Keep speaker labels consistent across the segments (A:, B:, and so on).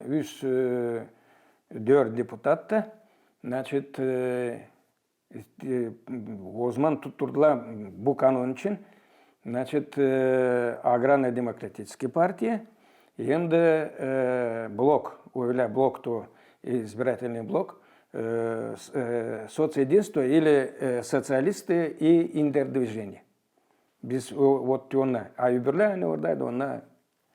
A: 104 депутатты, значит, o zaman tutturdular bu kanun için, значит, Аграрно-демократическая партия, hem de blok, öyle bloktu, избирательный блок, соцединство или социалисты и интердвижение. Biz ona, öbürler hani oradaydı, ona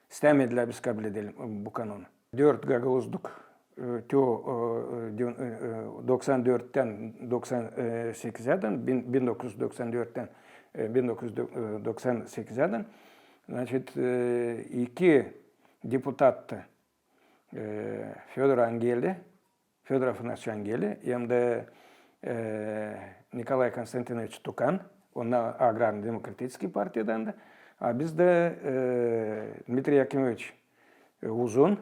A: istemediler biz kabul edelim bu kanunu. 4 Gagavuzluk 94'ten 98'den 1994'ten 1998'den значит, iki депутаттı Федор Ангели, Федор Афанасьевич Ангели, hem de Николай Константинович Тукан, onlar Agrarno-Demokratический partiyadan da. Biz de Dmitri Yakimoviç Uzun,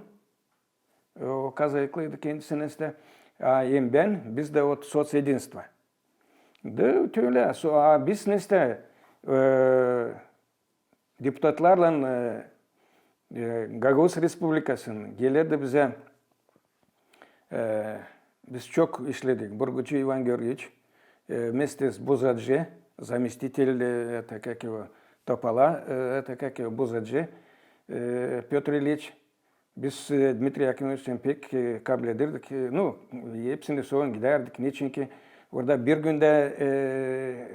A: o kazayıklıydı kendisine işte. Hem ben, biz de o sosyedinstva. Da öyle, biz işte deputatlarla Gagavuz Respublikası'nın gelirdi bize, biz çok işledik. Burgucu Ivan Georgiyevич, вместе с Бузаджи, заместитель, это как его, Топола, это как его, Бузаджи, Петр Ильич, biz Dmitri Yakimoviç'ten pek kabul ederdik. Hepsini sonra giderdik. Niçin ki orada bir günde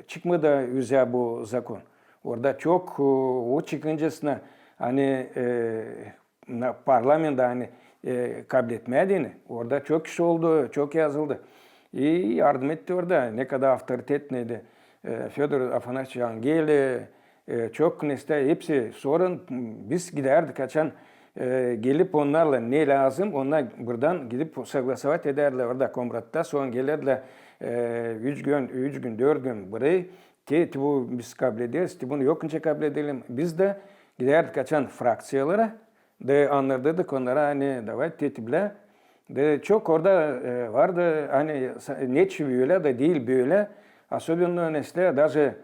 A: çıkmadı yüze bu zakon. Orada çok o çıkıncasına hani parlamenda hani kabul etmediğini, orada çok kişi oldu, çok yazıldı. İyi yardım etti orada. Ne kadar avtoritetneydi. Fedor Afanasyevich Angeli, çok neste hepsi sorun. Biz giderdik açan gelip onlarla ne lazım onlar buradan gidip согласовать ederler orada komratta. Sonra gelirler 3 gün 4 gün burayı bu biz kabul ederiz. Bunu yokunca kabul edelim. Biz de giderdik açan fraksiyalara de anlardıydık onlara hani davet tetiple. De çok orada vardı hani net böyle de değil böyle. Особенно işte даже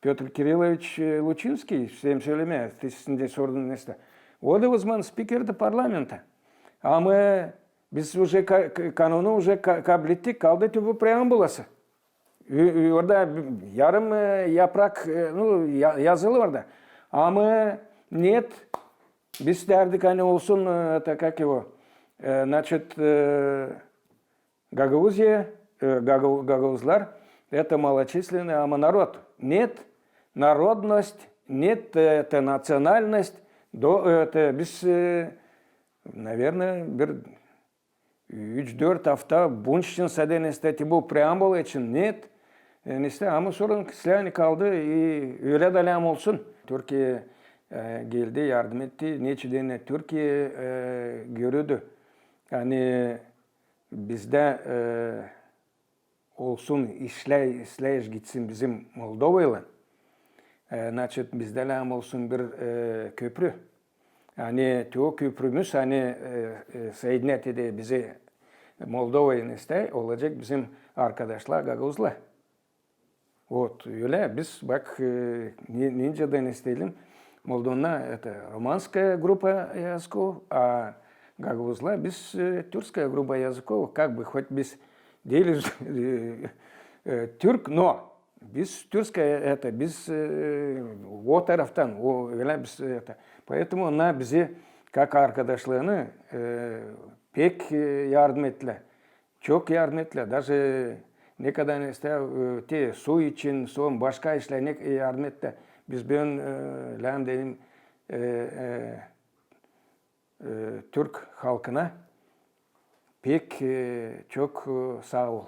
A: Петр Кириллович Лучинский, всем söylemeye, sizin sorduğunuz işte. O da o zaman spikerdi parlamenta. Ama biz уже kanunu уже kabul ettik, kaldı bu preambulası. Orada yarım yaprak yazılı orada. Ama net biz derdik hani olsun как его, значит, Гагаузия, Гагаузлар, это малочисленный, а народ. Нет народность, нет это национальность. Это biz, наверное, bir 3-4 hafta bunun için sadece işte bu preambul için net. İşte ama sorun silahını kaldı, öyle dalam olsun. Türkiye geldi, yardım etti. Neçeden Türkiye görüldü. Yani bizde olsun işleyiş gitsin bizim Moldova'yla. Значит, bizde lam olsun bir köprü. Yani o köprümüz hani Seyidnet de bizi Moldova'ya işte olacak bizim arkadaşlar Gagavuzlar. Öyle biz bak Ninja'dan isteyelim. Moldova'na Romanskая группа языков, а Gagavuzlar biz Türkская группа языков. Как бы хоть biz değiliz Türk, no. Biz Türkская biz o taraftan, öyle biz Поэтому onlar bizi как arkadaşlarını pek yardım ettiler. Çok yardım ettiler. Даже ne kadar işte su için, son başka işler ne yardım etti. Biz ben lan dedim Türk halkına pek çok sağ ol.